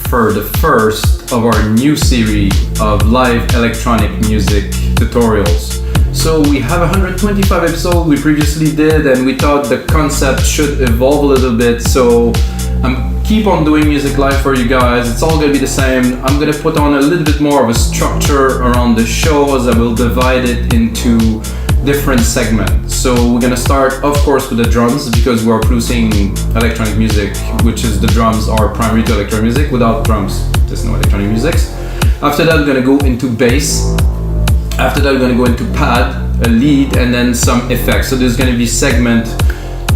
for the first of our new series of live electronic music tutorials. So we have 125 episodes we previously did, and we thought the concept should evolve a little bit. So I'm keep on doing music live for you guys. It's all gonna be the same. I'm gonna put on a little bit more of a structure around the shows. I will divide it into different segments. So we're gonna start, of course, with the drums, because we're producing electronic music, which is the drums are primary to electronic music. Without drums, there's no electronic music. After that, we're gonna go into bass. After that, we're gonna go into pad, a lead, and then some effects. So there's gonna be segment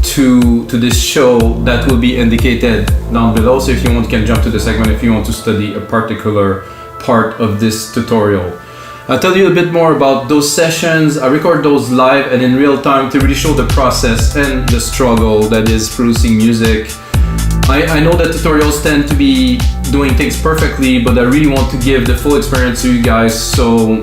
to this show that will be indicated down below. So if you want, you can jump to the segment if you want to study a particular part of this tutorial. I'll tell you a bit more about those sessions. I record those live and in real time to really show the process and the struggle that is producing music. I know that tutorials tend to be doing things perfectly, but I really want to give the full experience to you guys, so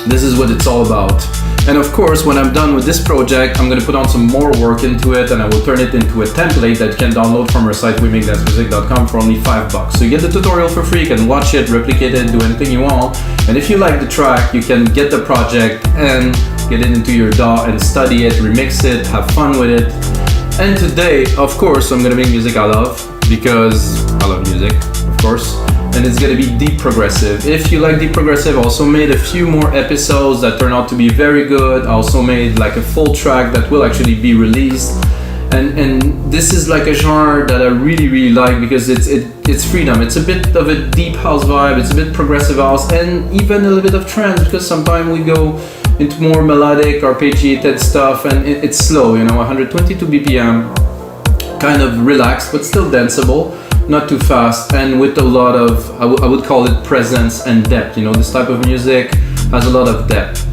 this is what it's all about. And of course, when I'm done with this project, I'm gonna put on some more work into it, and I will turn it into a template that you can download from our site, wemakdancemusic.com, for only $5. So you get the tutorial for free, you can watch it, replicate it, do anything you want. And if you like the track, you can get the project and get it into your DAW and study it, remix it, have fun with it. And today, of course, I'm gonna make music I love, because I love music, of course. And it's gonna be deep progressive. If you like deep progressive, I also made a few more episodes that turned out to be very good. I also made like a full track that will actually be released. And this is like a genre that I really like, because it's freedom. It's a bit of a deep house vibe, it's a bit progressive house, and even a little bit of trance, because sometimes we go into more melodic, arpeggiated stuff, and it's slow, 122 BPM, kind of relaxed, but still danceable. Not too fast, and with a lot of, I would call it presence and depth. This type of music has a lot of depth.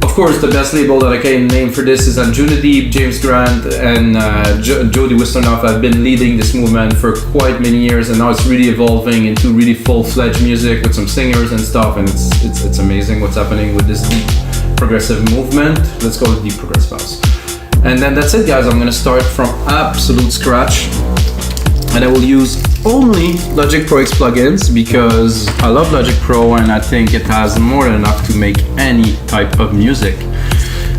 Of course, the best label that I can name for this is Deep, James Grant, and Jody Wisternoff. I've been leading this movement for quite many years, and now it's really evolving into really full-fledged music with some singers and stuff, and it's amazing what's happening with this deep progressive movement. Let's call it deep progressive house. And then that's it, guys. I'm gonna start from absolute scratch. And I will use only Logic Pro X plugins, because I love Logic Pro and I think it has more than enough to make any type of music.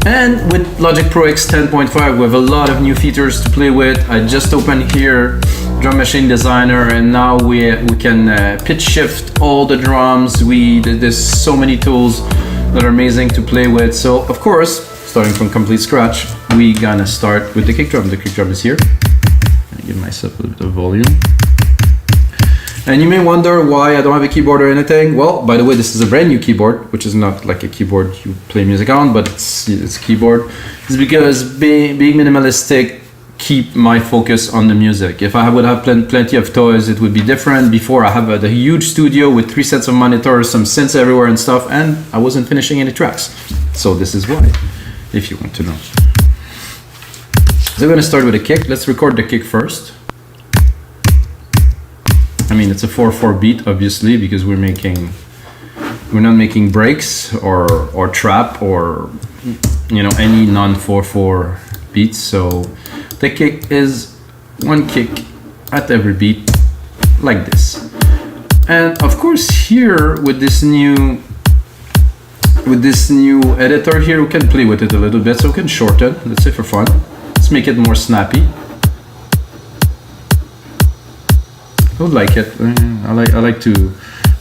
And with Logic Pro X 10.5, we have a lot of new features to play with. I just opened here Drum Machine Designer, and now we can pitch shift all the drums. There's so many tools that are amazing to play with. So of course, starting from complete scratch, we gonna start with the kick drum. The kick drum is here. Give myself a little bit of volume. And you may wonder why I don't have a keyboard or anything. Well, by the way, this is a brand new keyboard, which is not like a keyboard you play music on, but it's a keyboard. It's because being minimalistic keep my focus on the music. If I would have plenty of toys, it would be different. Before, I have a huge studio with 3 sets of monitors, some synths everywhere and stuff, and I wasn't finishing any tracks. So this is why, if you want to know. So we're gonna start with a kick. Let's record the kick first. I mean, it's a 4/4 beat, obviously, because we're not making breaks or trap or any non-4/4 beats. So the kick is one kick at every beat, like this. And of course, here with this new editor here, we can play with it a little bit. So we can shorten, let's say for fun. Let's make it more snappy. I would like it.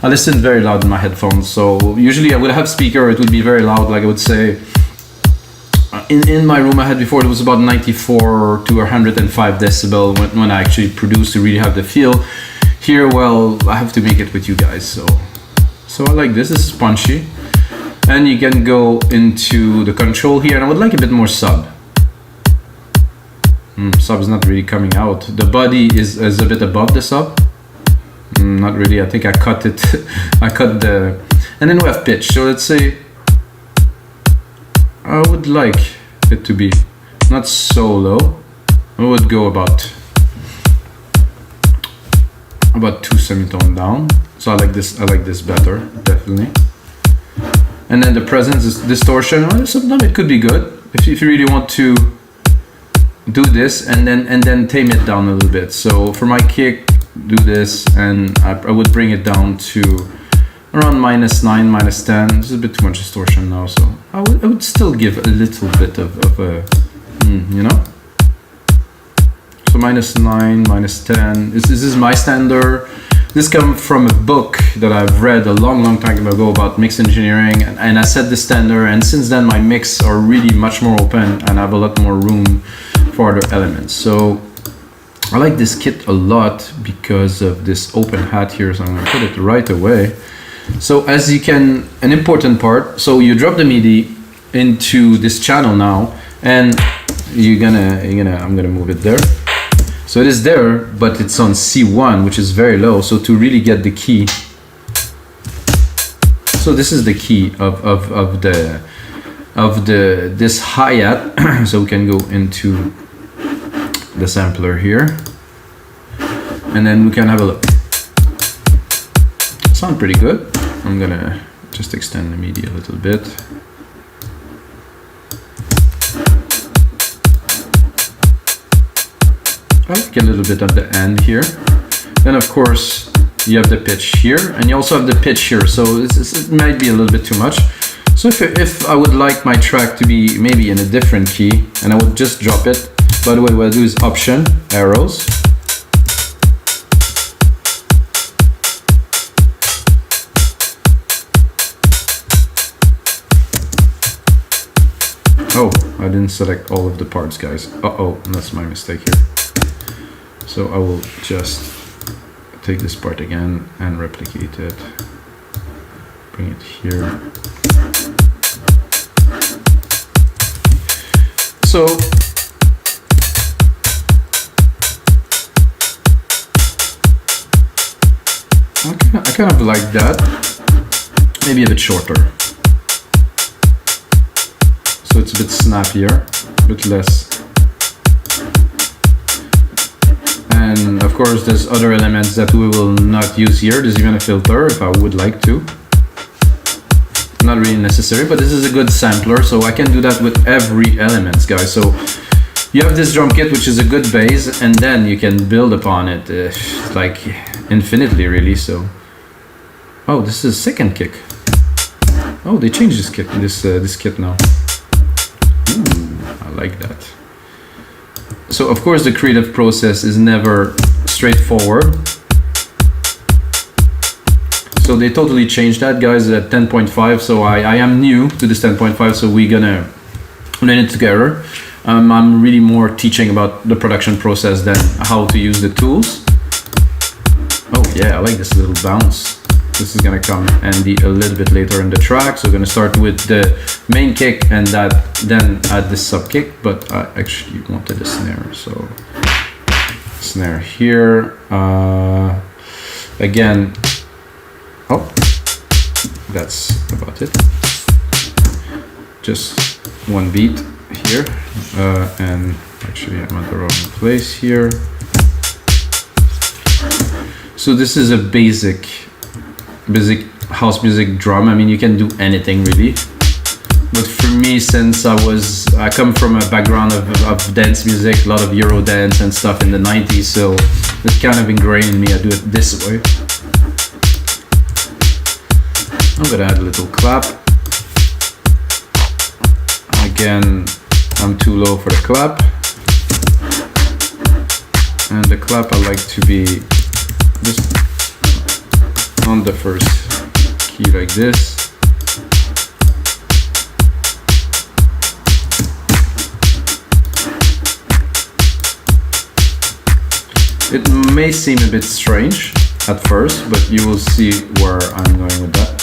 I listen very loud in my headphones. So usually I would have speaker, it would be very loud. Like I would say, in my room I had before, it was about 94 to 105 decibel when I actually produce to really have the feel. Here, well, I have to make it with you guys. So I like this. This is punchy. And you can go into the control here, and I would like a bit more sub. Sub is not really coming out. The body is a bit above the sub. Not really. I think I cut it. I cut the, and then we have pitch. So let's say I would like it to be not so low. I would go about 2 semitone down. So I like this better, definitely. And then the presence is distortion. Well, sometimes it could be good if you really want to do this and then tame it down a little bit. So for my kick, do this, and I would bring it down to around -9, -10. This is a bit too much distortion now, so I would still give a little bit of a, you know? So -9, -10. This is my standard. This comes from a book that I've read a long time ago about mix engineering, and I set the standard, and since then my mix are really much more open and I have a lot more room for other elements. So I like this kit a lot because of this open hat here, so I'm gonna put it right away. So as you can, an important part, so you drop the MIDI into this channel now, and I'm gonna move it there. So it is there, but it's on C1, which is very low. So to really get the key, so this is the key of this hi-hat. So we can go into the sampler here, and then we can have a look. Sound pretty good. I'm gonna just extend the MIDI a little bit. I like a little bit at the end here. Then of course you have the pitch here, and you also have the pitch here, so it might be a little bit too much. So if I would like my track to be maybe in a different key, and I would just drop it. By the way, what I do is Option, arrows. Oh, I didn't select all of the parts, guys. Uh-oh, that's my mistake here. So I will just take this part again and replicate it. Bring it here. So I kind of like that. Maybe a bit shorter. So it's a bit snappier, a bit less. And of course there's other elements that we will not use here. There's even a filter if I would like to. Not really necessary, but this is a good sampler, so I can do that with every element, guys. So you have this drum kit, which is a good base, and then you can build upon it like infinitely, really. So, oh, this is a second kick. Oh, they changed this kit, this kit now. Ooh, I like that. So of course the creative process is never straightforward. So they totally changed that, guys, at 10.5. So I am new to this 10.5, so we're gonna learn it together. I'm really more teaching about the production process than how to use the tools. Oh yeah, I like this little bounce. This is gonna come handy a little bit later in the track. So we're gonna start with the main kick and then add the sub kick, but I actually wanted a snare, so snare here. Again, oh, that's about it. Just one beat here, and actually I'm at the wrong place here. So this is a basic house music drum. I mean, you can do anything really, but for me, since I come from a background of dance music, a lot of Euro dance and stuff in the 90s, so it's kind of ingrained in me. I do it this way. I'm gonna add a little clap. Again, I'm too low for the clap, and the clap I like to be just on the first key like this. It may seem a bit strange at first, but you will see where I'm going with that.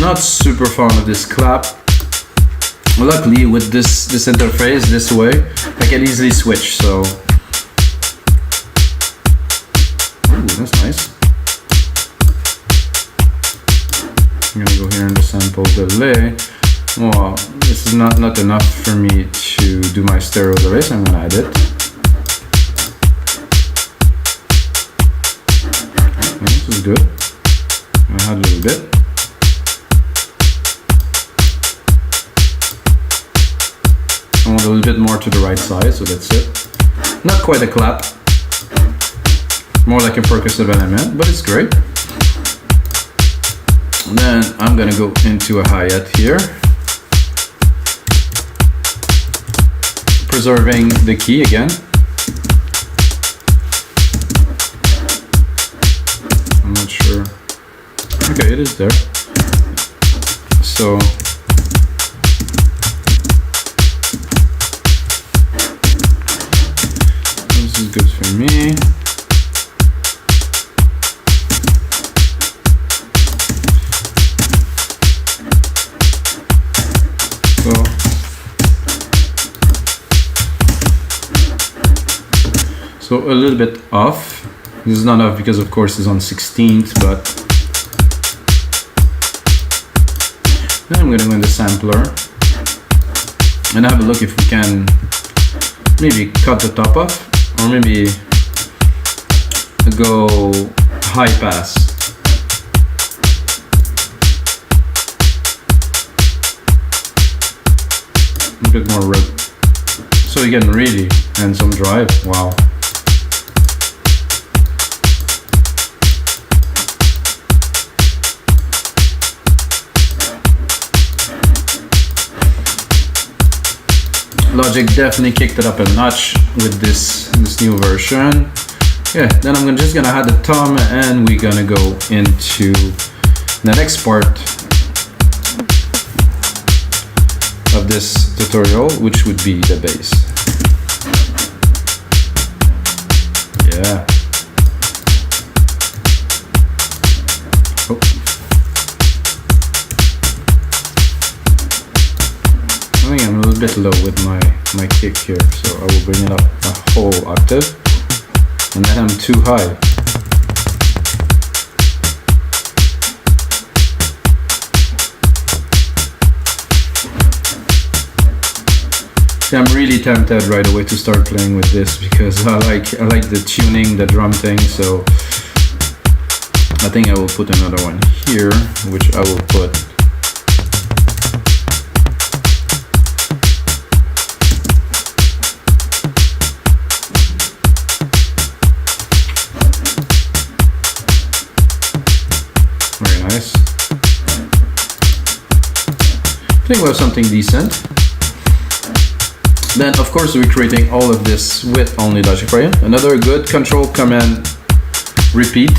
Not super fond of this clap. Luckily with this interface this way, I can easily switch, so ooh, that's nice. I'm gonna go here in the sample delay. Well, this is not enough for me to do my stereo delay, so I'm gonna add it. good. I had a little bit. I want a little bit more to the right side, so that's it. Not quite a clap. More like a percussive element, but it's great. And then I'm gonna go into a hi-hat here. Preserving the key again. I'm not sure. Okay, it is there. So this is good for me. So a little bit off. This is not off because of course it's on 16th, but then I'm gonna go in the sampler and have a look if we can maybe cut the top off, or maybe go high pass. A bit more rip. So you get really and some drive. Wow. Logic definitely kicked it up a notch with this new version. Yeah, then I'm just gonna add the tom and we're gonna go into the next part of this tutorial, which would be the bass. Yeah. Oh. I think I'm a little bit low with my kick here, so I will bring it up a whole octave, and then I'm too high. See, I'm really tempted right away to start playing with this because I like the tuning, the drum thing, so I think I will put another one here, which I will put very nice. I think we have something decent. Then of course we're creating all of this with only Logic Pro. Another good control command repeat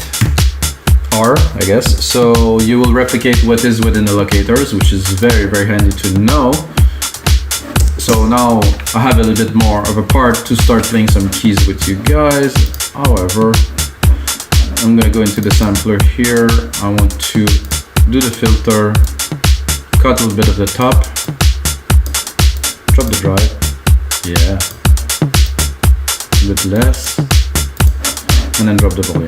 R, I guess. So you will replicate what is within the locators, which is very, very handy to know. So now I have a little bit more of a part to start playing some keys with you guys. However, I'm gonna go into the sampler here. I want to do the filter, cut a little bit of the top, drop the drive. Yeah, a bit less, and then drop the volume.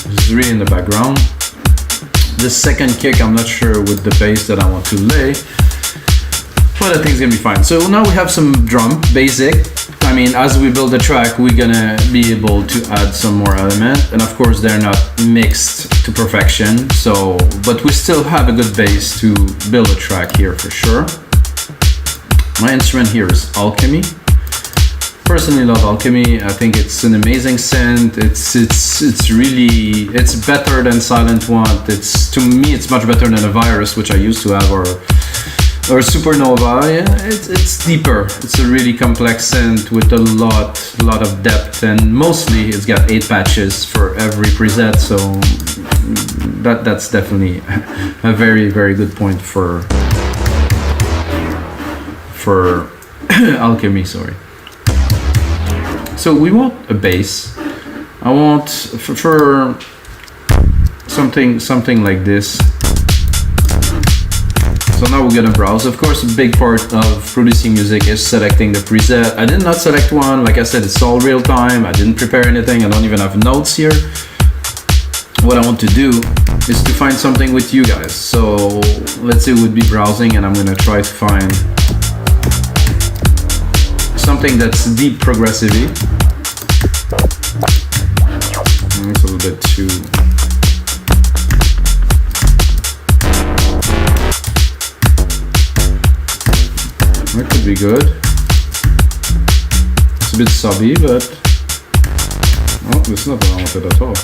This is really in the background. The second kick, I'm not sure with the bass that I want to lay, but I think it's gonna be fine. So now we have some drum, basic. I mean, as we build the track, we're gonna be able to add some more element, and of course they're not mixed to perfection, so, but we still have a good base to build a track here for sure. My instrument here is Alchemy. Personally love Alchemy. I think it's an amazing synth. It's really, it's better than Silent One. To me it's much better than a Virus, which I used to have, or Supernova. Yeah, it's deeper. It's a really complex synth with a lot of depth, and mostly it's got 8 patches for every preset, so that's definitely a very, very good point for Alchemy, sorry. So we want a bass. I want for something like this. So now we're gonna browse. Of course, a big part of producing music is selecting the preset. I did not select one. Like I said, it's all real time. I didn't prepare anything. I don't even have notes here. What I want to do is to find something with you guys. So let's say we'd be browsing, and I'm gonna try to find something something that's deep progressively. It's a little bit too... That could be good. It's a bit subby, but... Oh, there's nothing wrong with it at all.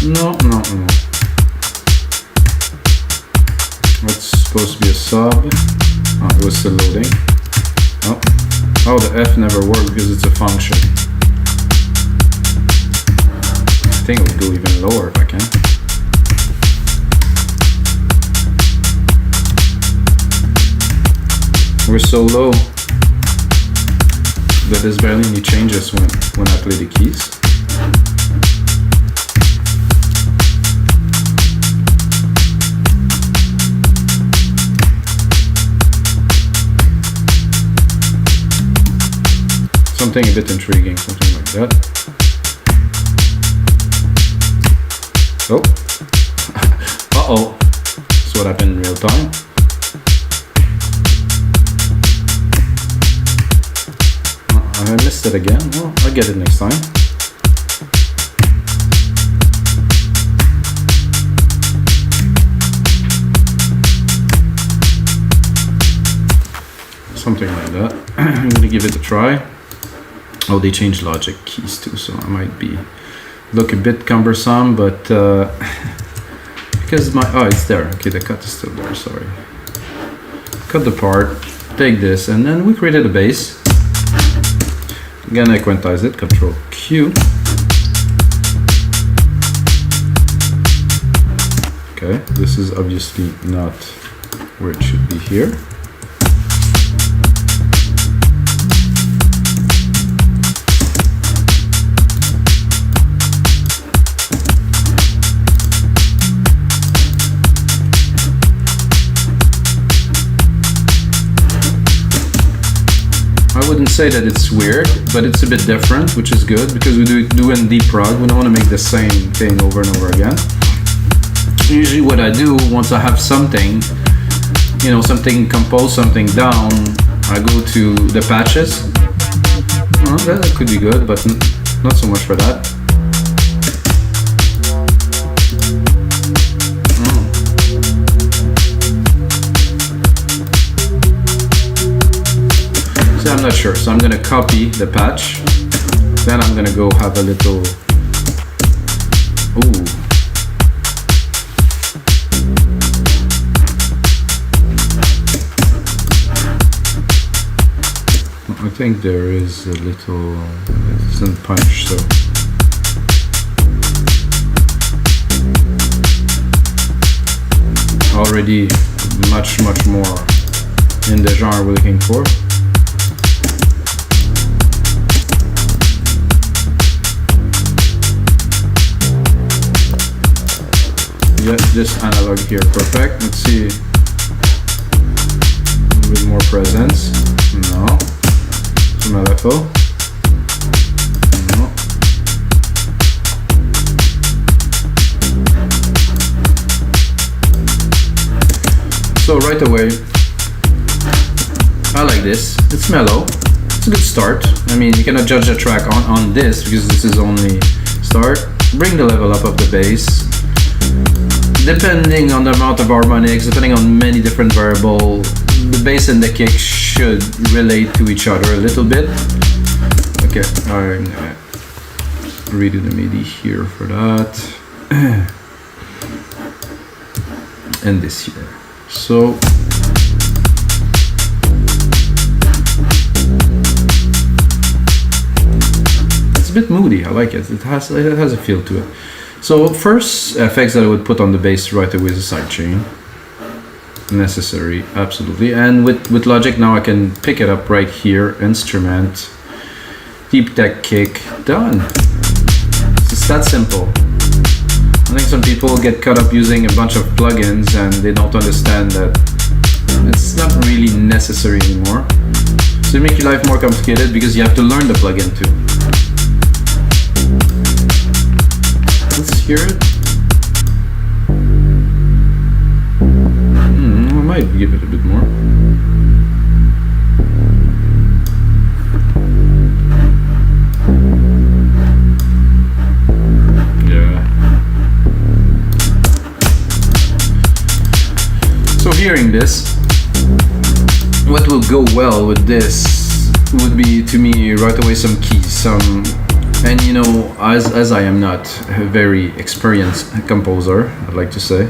No. That's supposed to be a sub. Oh, it was still loading. Oh, the F never worked because it's a function. I think it would go even lower if I can. We're so low that there's barely any changes when I play the keys. Something a bit intriguing, something like that. Oh. Uh-oh. That's what happened in real time. I missed it again. Well, I'll get it next time. Something like that. I'm gonna give it a try. Oh, they changed Logic keys too, so I might look a bit cumbersome, but because it's there. Okay, the cut is still there, sorry. Cut the part, take this, and then we created a bass. Again, I quantize it, Control Q. Okay, this is obviously not where it should be here. I wouldn't say that it's weird, but it's a bit different, which is good because we do in deep prog. We don't want to make the same thing over and over again. Usually what I do, once I have something, something composed, something down, I go to the patches. Well, that could be good, but not so much for that. I'm not sure, so I'm gonna copy the patch, then I'm gonna go have a little, ooh. I think there is a little, it doesn't punch, so. Already much more in the genre we're looking for. Yeah, this analog here, perfect. Let's see. A little bit more presence. No. Some LFO. No. So right away, I like this. It's mellow. It's a good start. I mean, you cannot judge the track on this because this is only start. Bring the level up of the bass. Depending on the amount of harmonics, depending on many different variables, the bass and the kick should relate to each other a little bit. Okay, I'm gonna redo the MIDI here for that. And this here. So it's a bit moody, I like it. It has a feel to it. So first effects that I would put on the bass right away is a sidechain. Necessary, absolutely. And with Logic now I can pick it up right here, instrument, deep tech kick, done. It's that simple. I think some people get caught up using a bunch of plugins and they don't understand that it's not really necessary anymore. So it makes your life more complicated because you have to learn the plugin too. Let's hear it. might give it a bit more. Yeah. So hearing this, what will go well with this would be, to me, right away some keys, and you know, as I am not a very experienced composer, I'd like to say,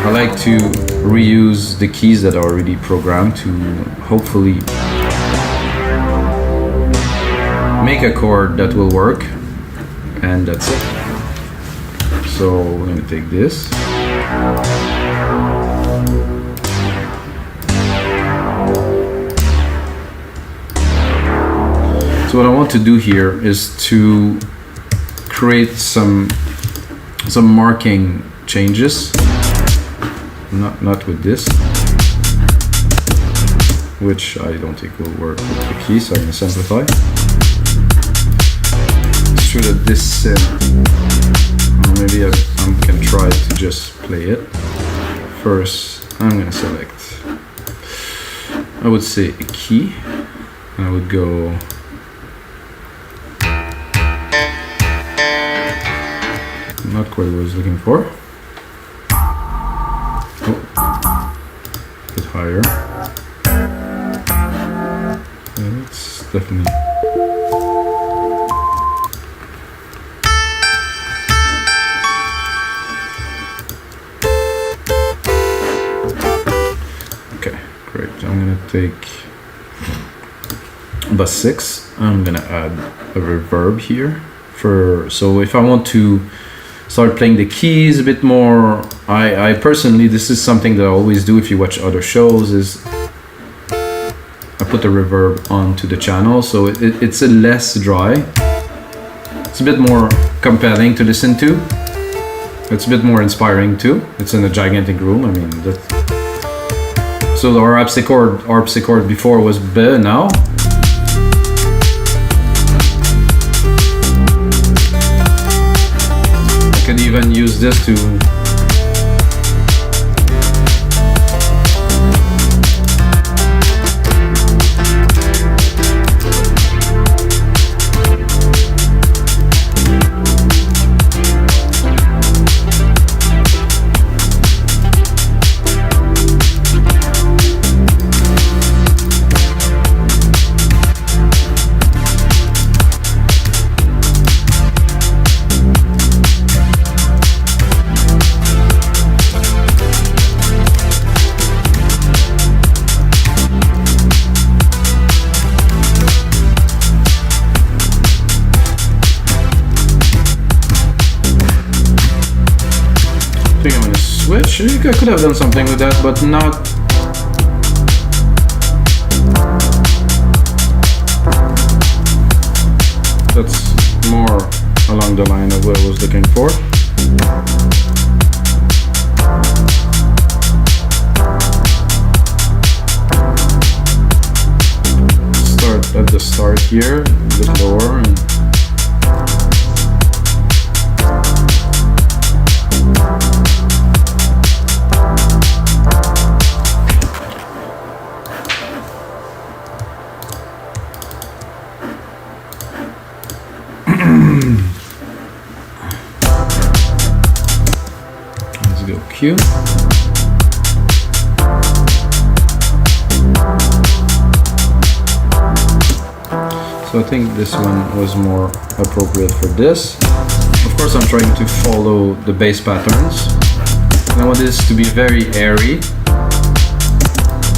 I like to reuse the keys that are already programmed to hopefully make a chord that will work, and that's it. So we're gonna take this. So what I want to do here is to create some marking changes. Not with this, which I don't think will work with the key, so I'm gonna simplify. It's true that this, maybe I can try to just play it. First, I'm gonna select, I would say a key, and I would go not quite what I was looking for. Oh, a bit higher. Yeah, it's definitely. Okay, great. I'm gonna take bus 6. I'm gonna add a reverb here. So if I want to start playing the keys a bit more, I personally, this is something that I always do if you watch other shows, is I put the reverb onto the channel, so it's a less dry. It's a bit more compelling to listen to. It's a bit more inspiring too. It's in a gigantic room. I mean, so the ARPS chord before was B now. I could even use this to I think I'm gonna switch. I could have done something with that, but not. That's more along the line of what I was looking for. Start at the start here, a bit lower. And let's go Q. So I think this one was more appropriate for this. Of course, I'm trying to follow the bass patterns. And I want this to be very airy.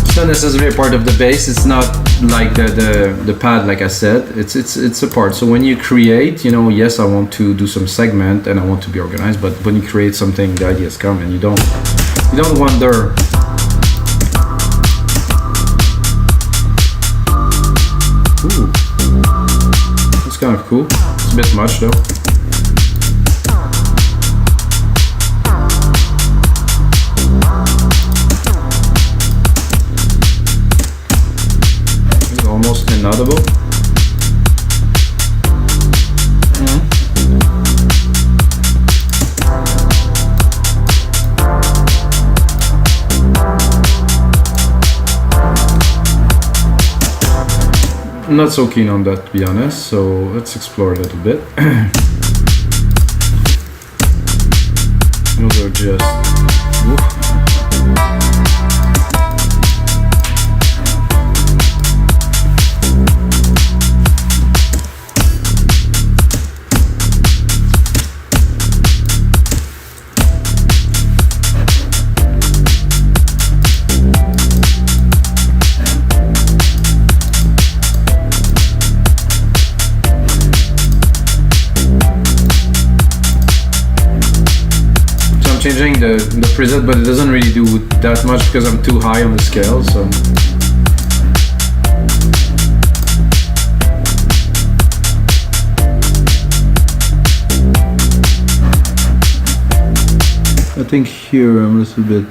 It's not necessarily a part of the bass. It's not like the pad, like I said. It's a part. So when you create, you know, yes, I want to do some segment and I want to be organized. But when you create something, the ideas come, and you don't wonder. Ooh, that's kind of cool. It's a bit much though. It's almost inaudible. I'm not so keen on that, to be honest, so let's explore a little bit. Those are just... Oof. Changing the preset, but it doesn't really do that much because I'm too high on the scale, so I think here I'm a little bit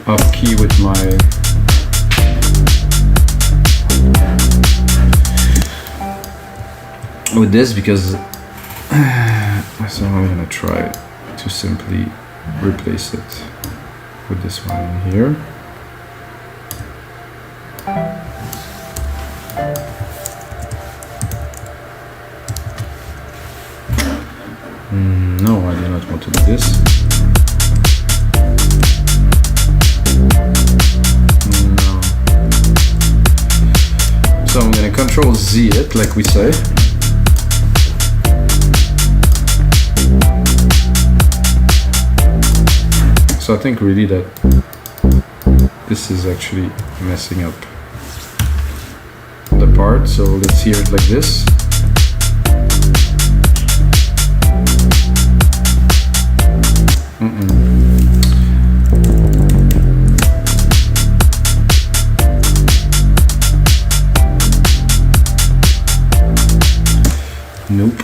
off key with my this because so I'm gonna try to simply replace it with this one here. No, I do not want to do this. No. So I'm gonna Control Z it, like we say. So I think really that this is actually messing up the part, so let's hear it like this. Nope.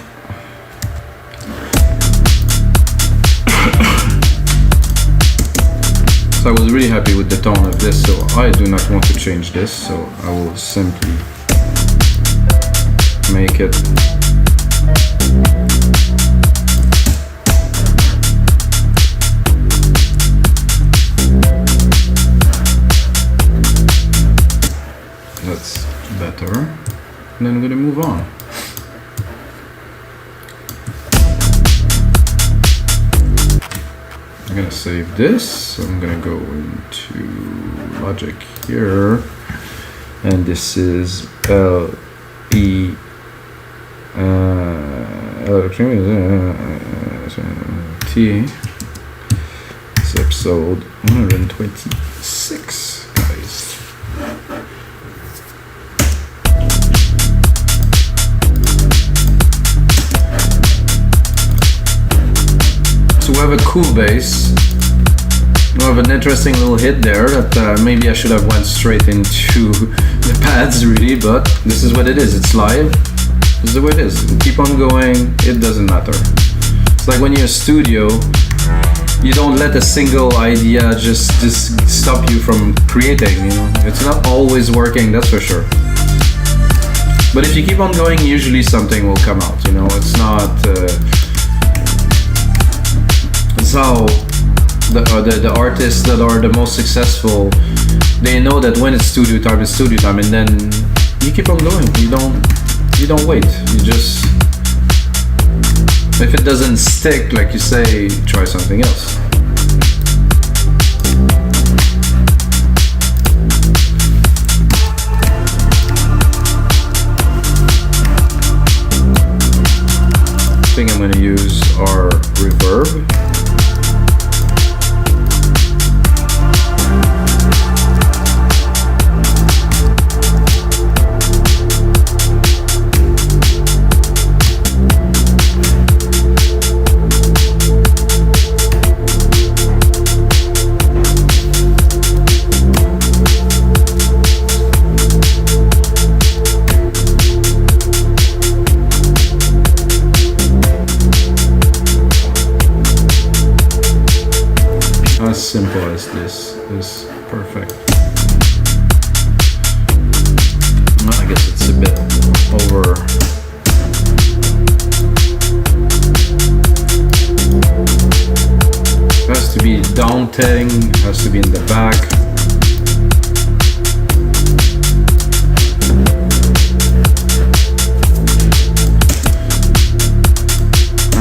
So I was really happy with the tone of this, so I do not want to change this, so I will simply make it that's better, and then I'm gonna move on. I'm gonna save this. I'm gonna go into Logic here, and this is T. It's episode 126, guys. So we have a cool bass. We have an interesting little hit there that maybe I should have went straight into the pads really, but this is what it is. It's live. This is the way it is. Keep on going. It doesn't matter. It's like when you're in a studio, you don't let a single idea just stop you from creating. You know, it's not always working. That's for sure. But if you keep on going, usually something will come out. You know, it's not. How the artists that are the most successful, they know that when it's studio time, it's studio time, and then you keep on going. You don't wait. You just, if it doesn't stick, like you say, try something else. I think I'm going to use our reverb. As simple as this is perfect. Well, I guess it's a bit over. It has to be daunting, it has to be in the back.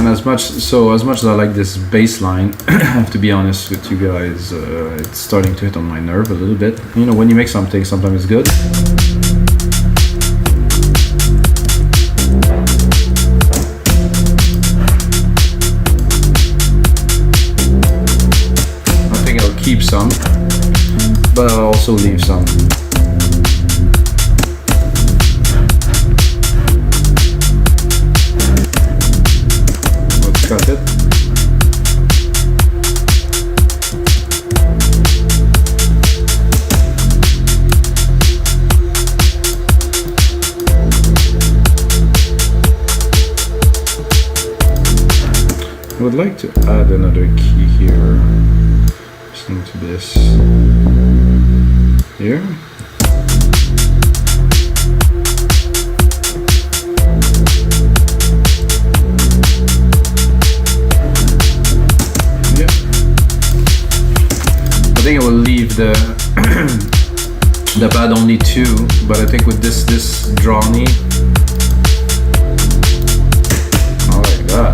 And as much as I like this bass line, I have to be honest with you guys, it's starting to hit on my nerve a little bit. You know, when you make something, sometimes it's good. I think I'll keep some, but I'll also leave some. Cut it. I would like to add another key here, listening to this here. I think I will leave the the pad only 2, but I think with this drawny, I like that.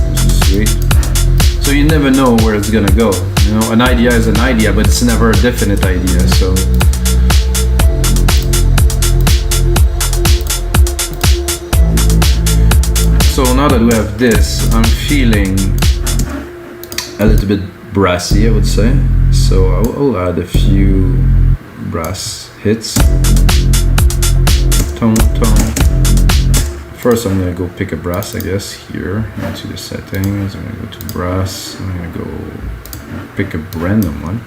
This is sweet. So you never know where it's gonna go. You know, an idea is an idea, but it's never a definite idea. So now that we have this, I'm feeling a little bit brassy, I would say. So I'll add a few brass hits. Tone. First I'm gonna go pick a brass, I guess, here into the settings. I'm gonna go to brass. I'm gonna go pick a random one.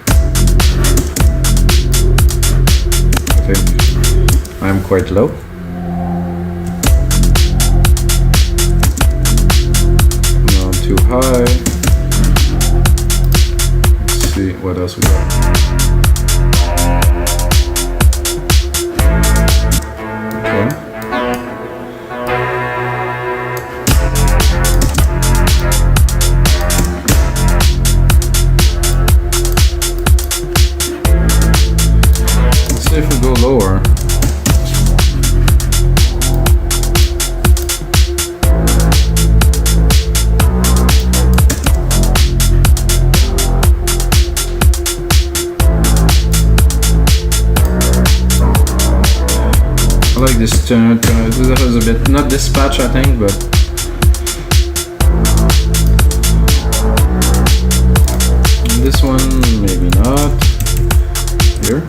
I think I'm quite low. Not too high. See what else we got. Okay. Let's see if we go lower. I like this tone. This is a bit, not dispatch I think, but this one maybe not. Here.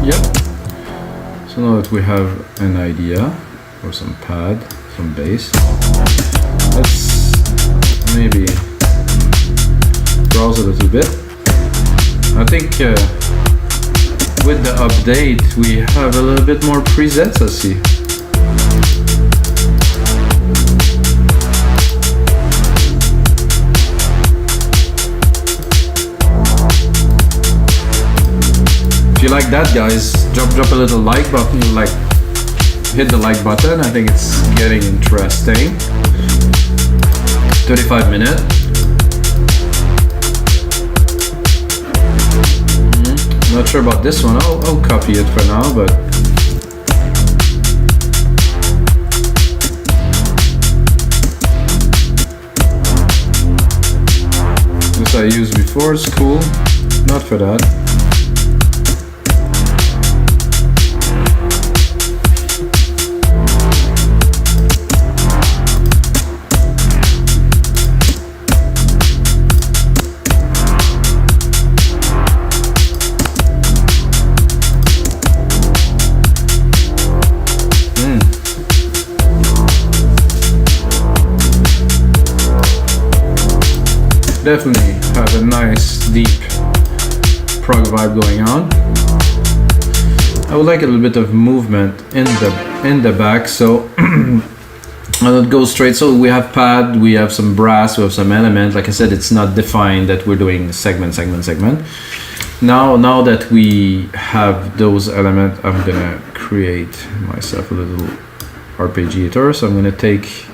Yep. So now that we have an idea or some pad, some bass, let's maybe browse a little bit. I think with the update we have a little bit more presets, I see. If you like that, guys, drop a little like button, like hit the like button. I think it's getting interesting. 35 minutes. Not sure about this one. I'll copy it for now, but this I used before. It's cool. Not for that. Definitely have a nice deep prog vibe going on. I would like a little bit of movement in the back, so I'll go straight. So we have pad, we have some brass, we have some element. Like I said, it's not defined that we're doing segment. Now that we have those elements, I'm gonna create myself a little arpeggiator. So I'm gonna take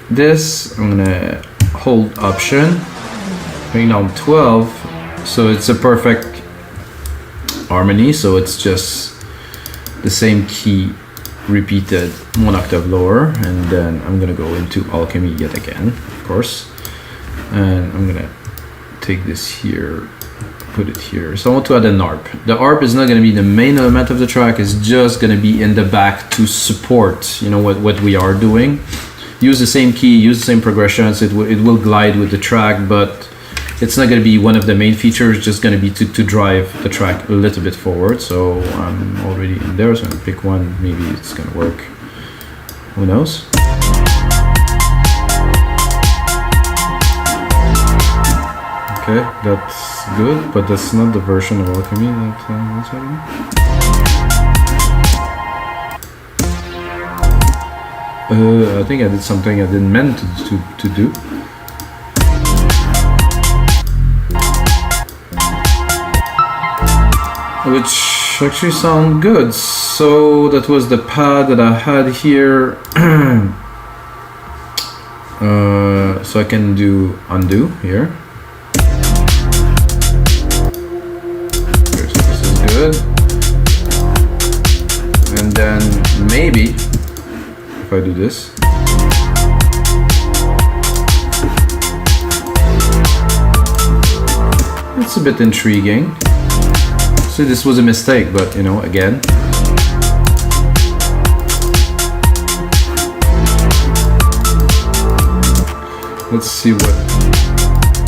this, I'm gonna hold option, bring down 12, so it's a perfect harmony, so it's just the same key repeated 1 octave lower, and then I'm gonna go into alchemy yet again, of course, and I'm gonna take this here, put it here. So I want to add an ARP. The ARP is not going to be the main element of the track, it's just going to be in the back to support, you know, what we are doing. Use the same key, use the same progressions, it will glide with the track, but it's not going to be one of the main features, it's just going to be to drive the track a little bit forward. So I'm already in there, so I'm going to pick one, maybe it's going to work, who knows. Okay, that's good, but that's not the version of alchemy that was having. I think I did something I didn't meant to do. Which actually sound good. So that was the pad that I had here. So I can do undo here. Good. And then maybe if I do this, it's a bit intriguing. So this was a mistake, but you know, again, let's see what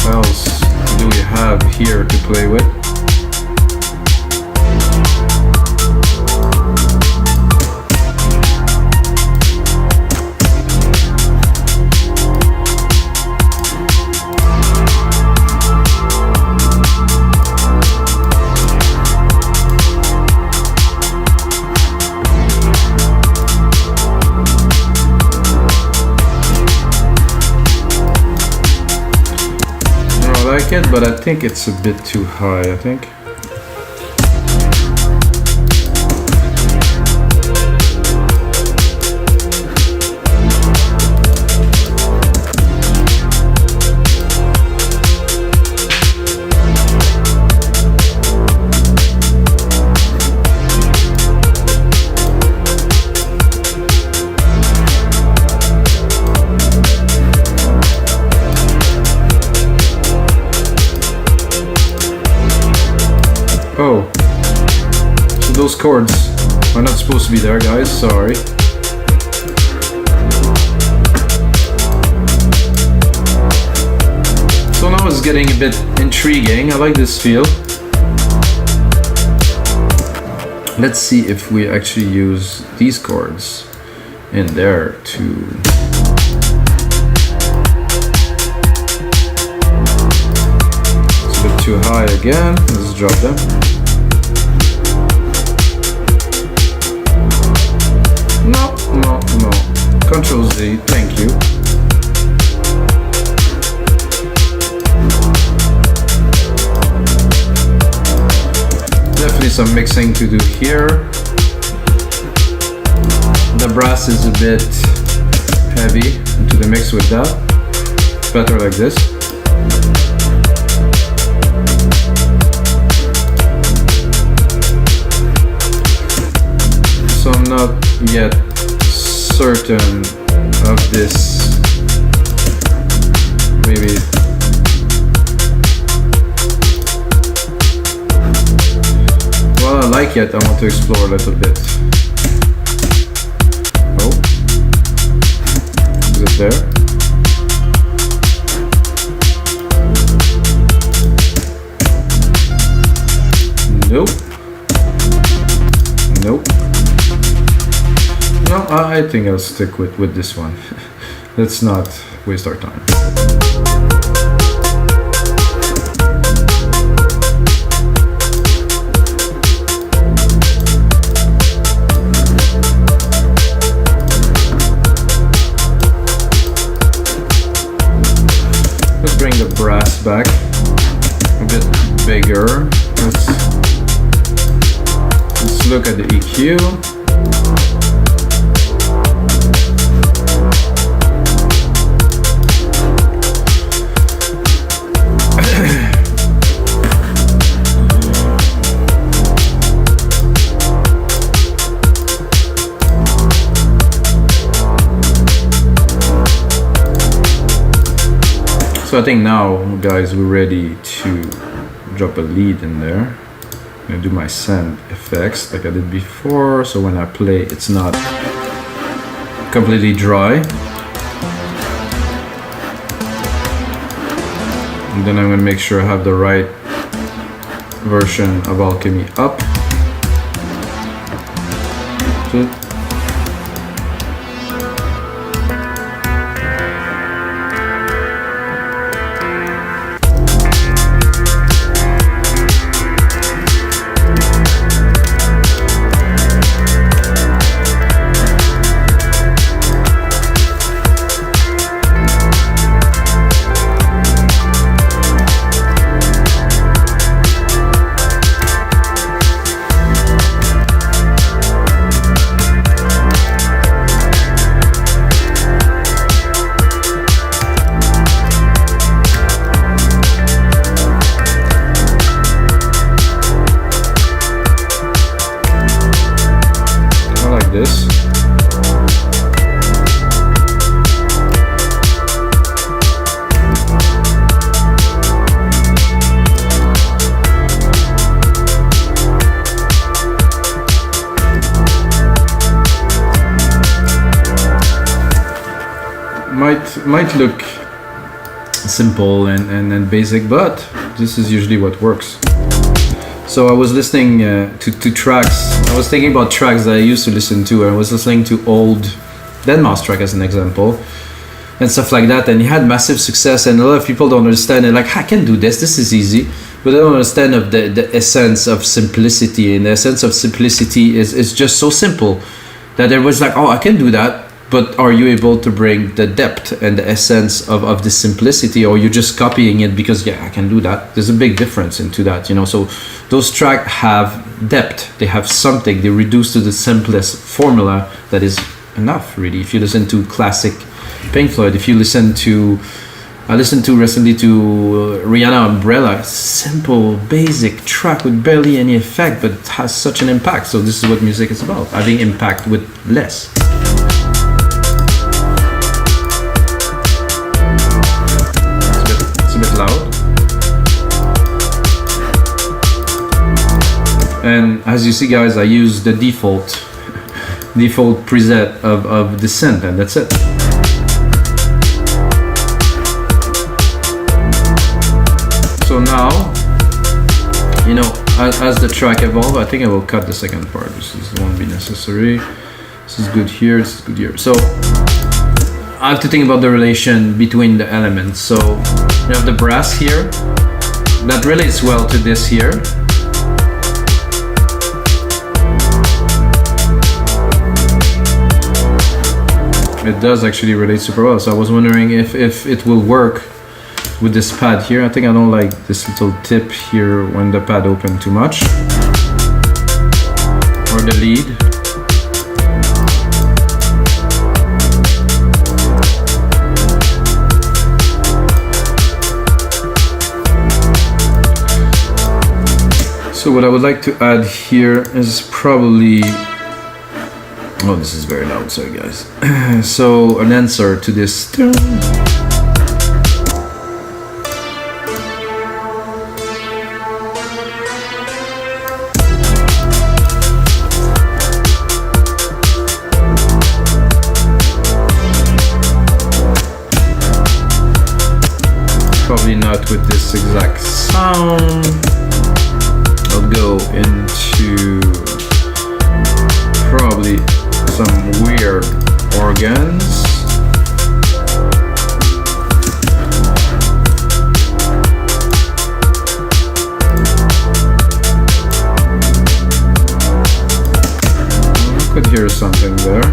else do we have here to play with. It, but I think it's a bit too high, I think. Oh, so those chords are not supposed to be there, guys, sorry. So now it's getting a bit intriguing, I like this feel. Let's see if we actually use these chords in there to... It's a bit too high again, let's drop them. No. Control Z, thank you. Definitely some mixing to do here. The brass is a bit heavy into the mix with that. Better like this. So I'm not yet certain of this. Maybe well, I like it. I want to explore a little bit. Oh, is it there? Nope. No, I think I'll stick with this one. Let's not waste our time. Let's bring the brass back a bit bigger. Let's look at the EQ. So I think now, guys, we're ready to drop a lead in there. I'm gonna do my send effects like I did before, so when I play, it's not completely dry. And then I'm gonna make sure I have the right version of Alchemy up. This. Might look simple and basic, but this is usually what works. So I was listening to tracks. I was thinking about tracks that I used to listen to. I was listening to old Deadmau5 track as an example, and stuff like that. And he had massive success, and a lot of people don't understand it. Like, I can do this. This is easy, but they don't understand of the essence of simplicity. And the essence of simplicity is just so simple that it was like, oh, I can do that. But are you able to bring the depth and the essence of the simplicity, or you're just copying it because, yeah, I can do that? There's a big difference into that, you know. So those tracks have depth, they have something, they reduce to the simplest formula that is enough, really. If you listen to classic Pink Floyd, if you listen to, I listened to recently to Rihanna Umbrella, simple, basic track with barely any effect, but it has such an impact. So this is what music is about, having impact with less. It's a bit loud. And as you see, guys, I use the default preset of the synth, and that's it. So now, you know, as the track evolves, I think I will cut the second part. This won't be necessary. This is good here, this is good here. So I have to think about the relation between the elements. So you have the brass here, that relates well to this here. It does actually relate super well. So I was wondering if it will work with this pad here. I think I don't like this little tip here when the pad open too much, or the lead. So what I would like to add here is probably, oh, this is very loud, sorry guys. So an answer to this. Probably not with this exact sound. I'll go into probably some weird organs. I could hear something there.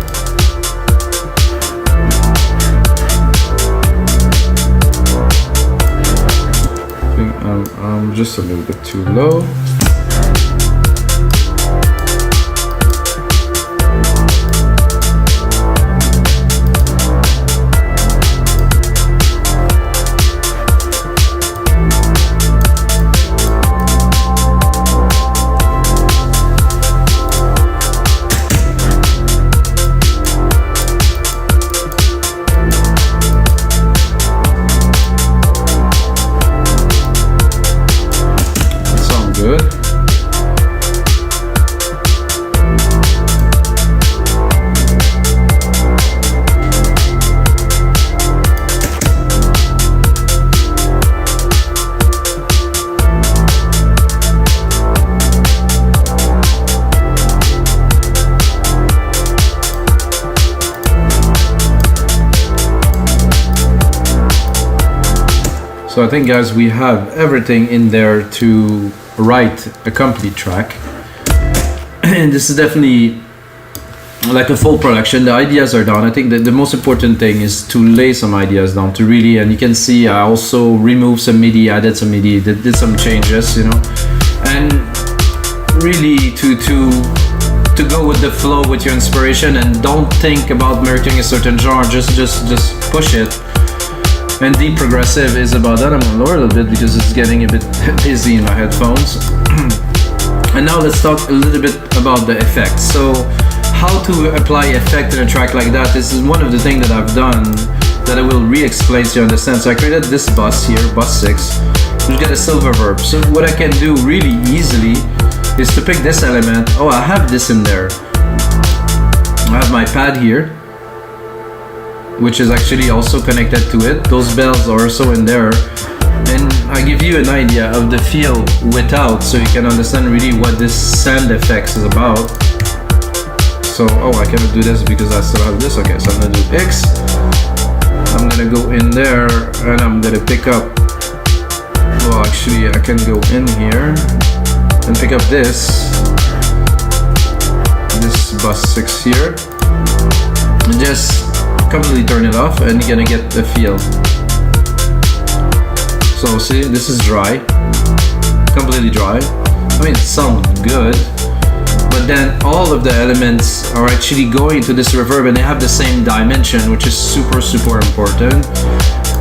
I think I'm just a little bit too low. So I think, guys, we have everything in there to write a complete track. And this is definitely like a full production. The ideas are done. I think that the most important thing is to lay some ideas down to really, and you can see I also removed some MIDI, added some MIDI, did some changes, you know, and really to go with the flow with your inspiration, and don't think about mimicking a certain genre, just push it. And deep progressive is about that. I'm gonna lower a little bit because it's getting a bit busy in my headphones. And now let's talk a little bit about the effects. So how to apply effect in a track like that. This is one of the things that I've done that I will re-explain so you understand. So I created this bus here, bus 6, which get a silver verb. So what I can do really easily is to pick this element. Oh, I have this in there. I have my pad here, which is actually also connected to it. Those bells are also in there. And I give you an idea of the feel without, so you can understand really what this sound effects is about. So, oh, I cannot do this because I still have this. Okay, so I'm gonna do X. I'm gonna go in there and I'm gonna pick up, well, actually I can go in here and pick up this bus 6 here. And just completely turn it off and you're gonna get the feel. So see, this is dry, completely dry. I mean, it sounds good, but then all of the elements are actually going to this reverb and they have the same dimension, which is super important.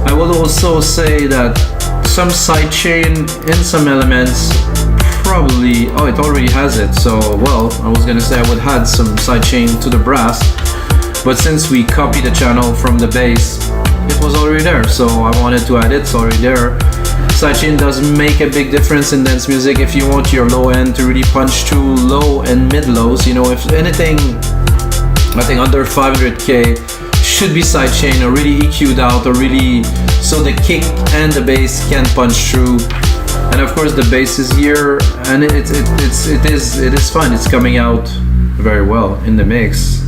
I will also say that some sidechain in some elements probably, oh, it already has it. So, well, I was gonna say I would add some sidechain to the brass, but since we copied the channel from the bass, it was already there, so I wanted to add it. It's already there. Sidechain does make a big difference in dance music if you want your low end to really punch through low and mid lows. You know, if anything, I think under 500k should be sidechain or really EQ'd out, or really so the kick and the bass can punch through. And of course the bass is here, and it is fun. It's coming out very well in the mix.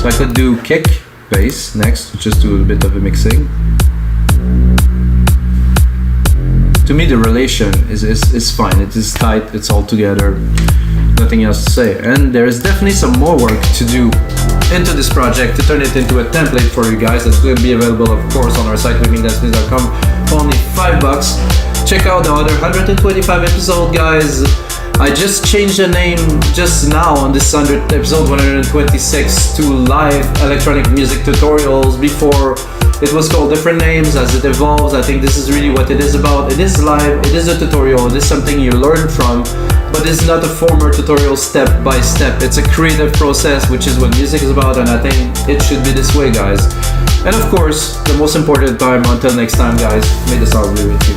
So I could do kick, bass next, just do a bit of a mixing. To me, the relation is fine. It is tight. It's all together. Nothing else to say. And there is definitely some more work to do into this project to turn it into a template for you guys. That's going to be available, of course, on our site, wikingdancemusic.com, for only $5. Check out the other 125 episode, guys. I just changed the name just now on this episode 126 to Live Electronic Music Tutorials. Before it was called different names. As it evolves, I think this is really what it is about. It is live, it is a tutorial, it is something you learn from, but it's not a formal tutorial step by step. It's a creative process, which is what music is about, and I think it should be this way, guys. And of course, the most important time, until next time, guys, may the sound be with you.